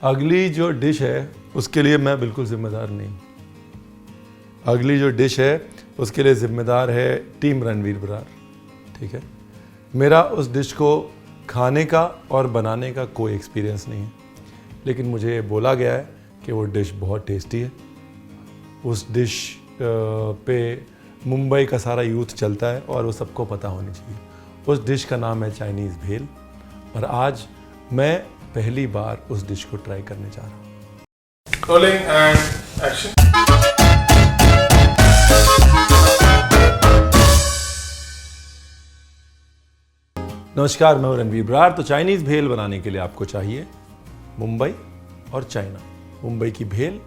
अगली जो डिश है उसके लिए मैं बिल्कुल जिम्मेदार नहीं। अगली जो डिश है उसके लिए ज़िम्मेदार है टीम रणवीर बरार। ठीक है, मेरा उस डिश को खाने का और बनाने का कोई एक्सपीरियंस नहीं है, लेकिन मुझे बोला गया है कि वो डिश बहुत टेस्टी है। उस डिश पे मुंबई का सारा यूथ चलता है और वो सबको पता होनी चाहिए। उस डिश का नाम है चाइनीज़ भेल, और आज मैं पहली बार उस डिश को ट्राई करने जा रहा हूँ। Rolling and action. नमस्कार, मैं हूं रणवीर बरार। तो चाइनीज़ भेल बनाने के लिए आपको चाहिए मुंबई और चाइना, मुंबई की भेल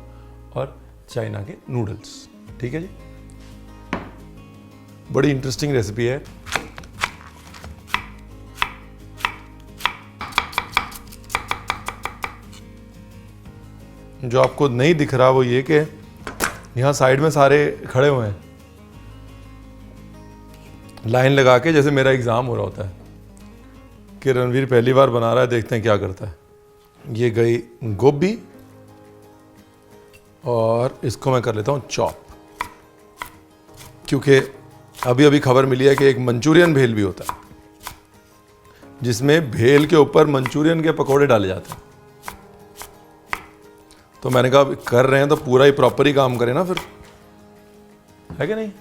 और चाइना के नूडल्स। ठीक है जी, बड़ी इंटरेस्टिंग रेसिपी है। जो आपको नहीं दिख रहा वो ये कि यहाँ साइड में सारे खड़े हुए हैं लाइन लगा के, जैसे मेरा एग्ज़ाम हो रहा होता है कि रणवीर पहली बार बना रहा है, देखते हैं क्या करता है। ये गई गोभी और इसको मैं कर लेता हूँ चॉप, क्योंकि अभी अभी खबर मिली है कि एक मंचूरियन भेल भी होता है जिसमें भेल के ऊपर मंचूरियन के पकोड़े डाले जाते हैं। तो मैंने कहा कर रहे हैं तो पूरा ही प्रॉपर ही काम करें ना, फिर है कि नहीं।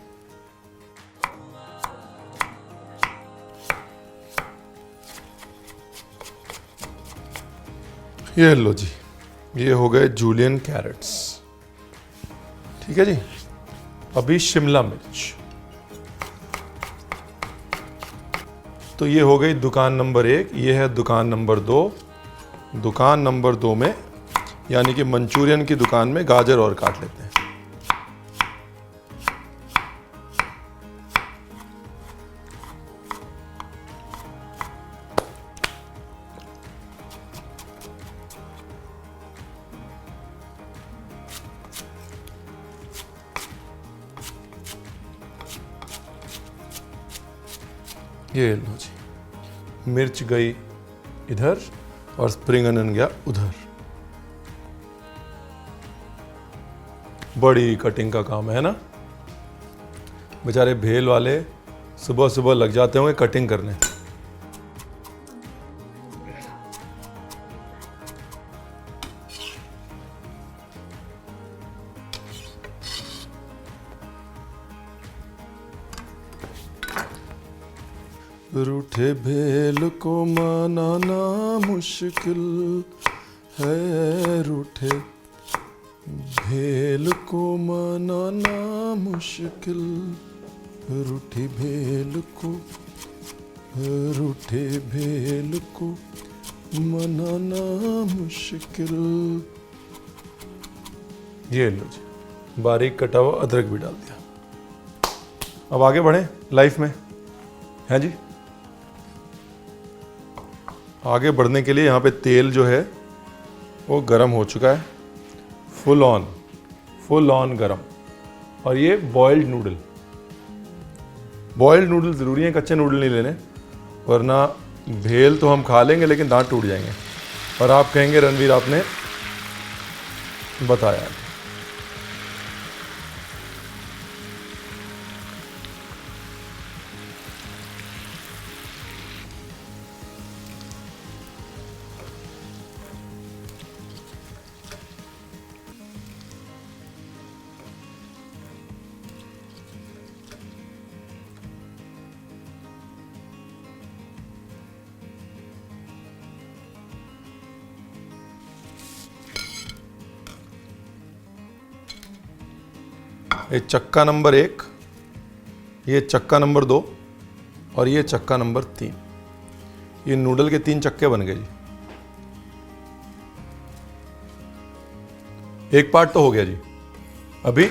ये लो जी, ये हो गए जूलियन कैरेट्स। ठीक है जी, अभी शिमला मिर्च। तो ये हो गई दुकान नंबर 1, ये है दुकान नंबर 2। दुकान नंबर 2 में यानी कि मंचूरियन की दुकान में गाजर और काट लेते हैं। ये लो जी, मिर्च गई इधर और स्प्रिंग अनियन गया उधर। बड़ी कटिंग का काम है ना। बेचारे भेल वाले सुबह सुबह लग जाते होंगे कटिंग करने। रूठे भेल को मनाना मुश्किल है, रूठे भेल को मनाना मुश्किल, रूठी भेल को, रूठे भेल को मनाना मुश्किल। ये लो जी, बारीक कटा हुआ अदरक भी डाल दिया। अब आगे बढ़ें लाइफ में, हैं जी। आगे बढ़ने के लिए यहाँ पे तेल जो है वो गरम हो चुका है, फुल ऑन गरम। और ये बॉइल्ड नूडल ज़रूरी है, कच्चे नूडल नहीं लेने, वरना भेल तो हम खा लेंगे लेकिन दांत टूट जाएंगे और आप कहेंगे रणवीर आपने बताया। ये चक्का नंबर 1, ये चक्का नंबर 2 और ये चक्का नंबर 3। ये नूडल के 3 चक्के बन गए जी। एक पार्ट तो हो गया जी। अभी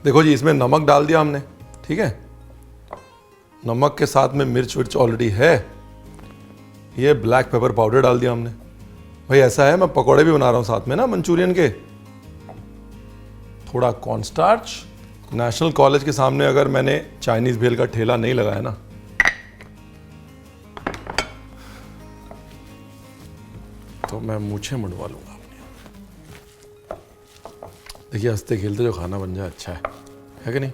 देखो जी, इसमें नमक डाल दिया हमने। ठीक है, नमक के साथ में मिर्च विर्च ऑलरेडी है। ये ब्लैक पेपर पाउडर डाल दिया हमने। भाई ऐसा है, मैं पकौड़े भी बना रहा हूं साथ में ना मंचूरियन के। थोड़ा कॉर्नस्टार्च नेशनल कॉलेज के सामने अगर मैंने चाइनीज़ भेल का ठेला नहीं लगाया ना, तो मैं मूछें मुड़वा लूंगा अपनी। देखिए हंसते खेलते जो खाना बन जाए अच्छा है कि नहीं।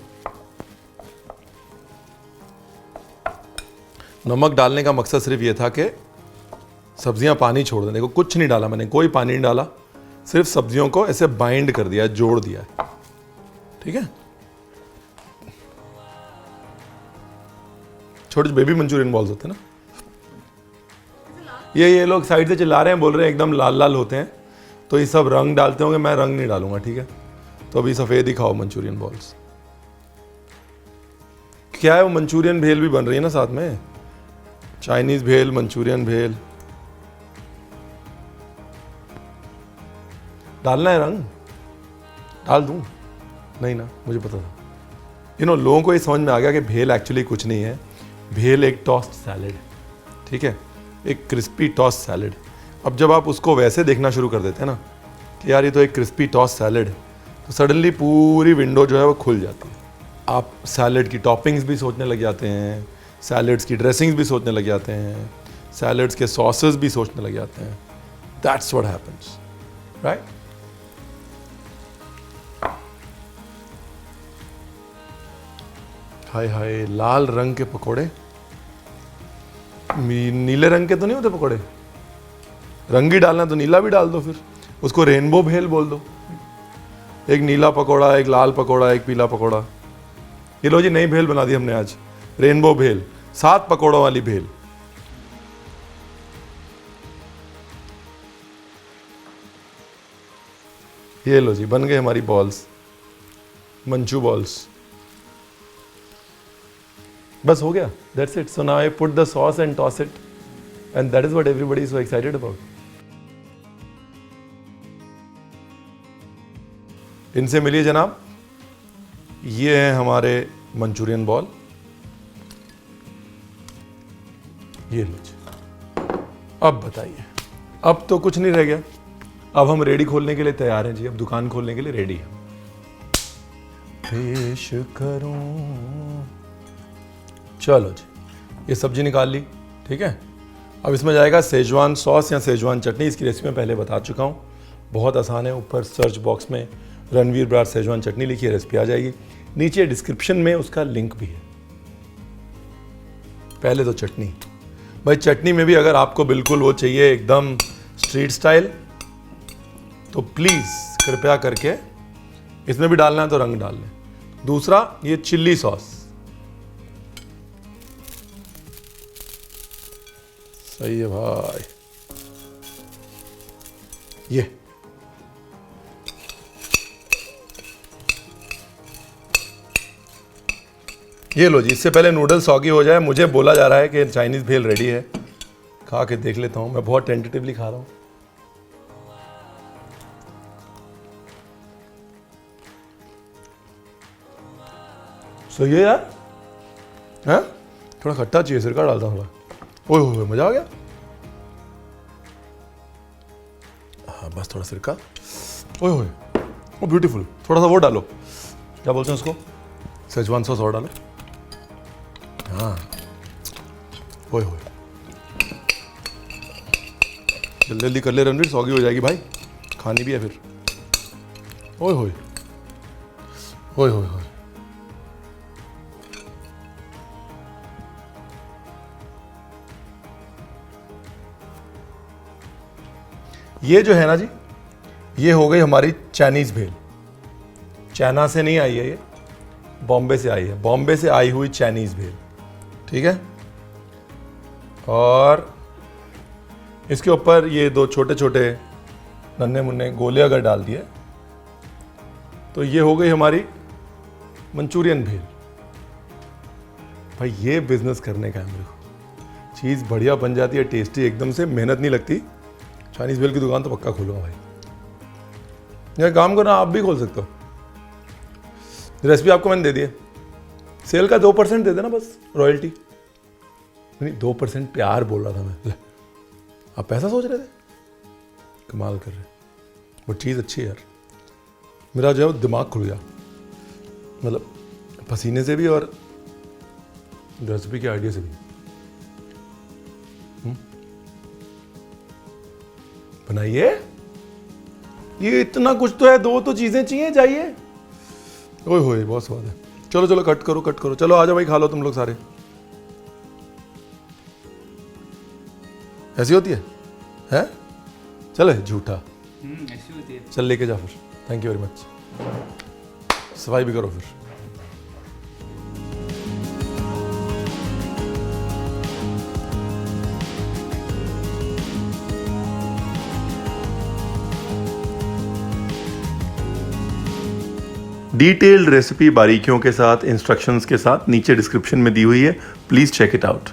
नमक डालने का मकसद सिर्फ ये था कि सब्जियां पानी छोड़ दें। देखो कुछ नहीं डाला मैंने, कोई पानी नहीं डाला, सिर्फ सब्जियों को ऐसे बाइंड कर दिया, जोड़ दिया, ठीक है। छोटे बेबी मंचूरियन बॉल्स होते हैं ना, ये लोग साइड से चिल्ला रहे हैं, बोल रहे हैं एकदम लाल लाल होते हैं, तो ये सब रंग डालते होंगे, मैं रंग नहीं डालूंगा, ठीक है। तो अभी सफ़ेद ही खाओ मंचूरियन बॉल्स। क्या है वो, मंचूरियन भेल भी बन रही है ना साथ में, चाइनीज़ भेल, मंचूरियन भेल। डालना है रंग, डाल दूं? नहीं ना, मुझे पता था। लोगों को ये समझ में आ गया कि भेल एक्चुअली कुछ नहीं है, भेल एक टॉस्ट सैलेड, ठीक है, एक क्रिस्पी टॉस्ट सैलेड। अब जब आप उसको वैसे देखना शुरू कर देते हैं ना कि यार ये तो एक क्रिस्पी टॉस्ट सैलेड, तो सडनली पूरी विंडो जो है वो खुल जाती है। आप सैलेड की टॉपिंग्स भी सोचने लग जाते हैं, सैलेड्स की ड्रेसिंग्स भी सोचने लग जाते हैं, सैलेड्स के सॉसेस भी सोचने लग जाते हैं। That's what happens, right. हाय हाय, लाल रंग के पकोड़े, नीले रंग के तो नहीं होते पकोड़े, रंग ही डालना तो नीला भी डाल दो, फिर उसको रेनबो भेल बोल दो। एक नीला पकोड़ा, एक लाल पकोड़ा, एक पीला पकोड़ा। ये लो जी, नई भेल बना दी हमने आज, रेनबो भेल, 7 पकोड़ों वाली भेल। ये लो जी, बन गए हमारी बॉल्स, मंचू बॉल्स। बस हो गया, that's it. So now I put the sauce and toss it, and that is what everybody is so excited about. इनसे मिलिए जनाब, ये हैं हमारे मंचूरियन बॉल। ये लो जी। अब बताइए, अब तो कुछ नहीं रह गया, अब हम रेडी खोलने के लिए तैयार हैं जी, अब दुकान खोलने के लिए रेडी है। पेश करूं, चलो जी, ये सब्जी निकाल ली, ठीक है। अब इसमें जाएगा सेजवान सॉस या सेजवान चटनी। इसकी रेसिपी मैं पहले बता चुका हूँ, बहुत आसान है। ऊपर सर्च बॉक्स में रणवीर बरार सेजवान चटनी लिखिए, रेसिपी आ जाएगी। नीचे डिस्क्रिप्शन में उसका लिंक भी है। पहले तो चटनी, भाई चटनी में भी अगर आपको बिल्कुल वो चाहिए एकदम स्ट्रीट स्टाइल, तो प्लीज़ कृपया करके इसमें भी डालना है तो रंग डाल लें। दूसरा, ये चिल्ली सॉस, सही है भाई। ये लो जी, इससे पहले नूडल्स सॉगी हो जाए, मुझे बोला जा रहा है कि चाइनीज़ भेल रेडी है। खा के देख लेता हूँ, मैं बहुत टेंटेटिवली खा रहा हूँ। सही है यार, हैं? थोड़ा खट्टा चाहिए, सिरका डालता हूँ। ओए होए, मजा आ गया। हाँ बस थोड़ा सिरका, ओए होए, ओ ब्यूटीफुल। थोड़ा सा वो डालो, क्या बोलते हैं उसको, सेजवान सॉस और डालो। हाँ, ओए होए, जल्दी जल्दी कर ले रणवीर, सॉगी हो जाएगी भाई, खानी भी है फिर। ओए होए, ओए होए होए, ये जो है ना जी, ये हो गई हमारी चाइनीज़ भेल। चाइना से नहीं आई है ये, बॉम्बे से आई है, बॉम्बे से आई हुई चाइनीज़ भेल, ठीक है। और इसके ऊपर ये 2 छोटे छोटे नन्हे मुन्ने गोले अगर डाल दिए तो ये हो गई हमारी मंचूरियन भेल। भाई ये बिजनेस करने का है मेरे को, चीज़ बढ़िया बन जाती है, टेस्टी एकदम से, मेहनत नहीं लगती। चाइनीज़ भेल की दुकान तो पक्का खोलूंगा भाई। यह काम करना, आप भी खोल सकते हो। रेसिपी आपको मैंने दे दी है, सेल का 2% दे देना बस, रॉयल्टी। नहीं 2% प्यार बोल रहा था मैं, ले आप पैसा सोच रहे थे, कमाल कर रहे। वो चीज़ अच्छी है यार, मेरा जो है वो दिमाग खुल गया। मतलब पसीने से भी और रेसिपी के आइडिया से भी। बनाइए, ये इतना कुछ तो है, 2 तो चीजें चाहिए, जाइए। ओए होए बहुत स्वाद है। चलो चलो कट करो कट करो, चलो आ जाओ भाई, खा लो तुम लोग सारे। ऐसी होती है? चलो झूठा। ऐसी होती है। चल लेके जा फिर। Thank you very much. सफाई भी करो फिर। डिटेल्ड रेसिपी बारीकियों के साथ, इंस्ट्रक्शंस के साथ नीचे डिस्क्रिप्शन में दी हुई है, प्लीज़ चेक इट आउट।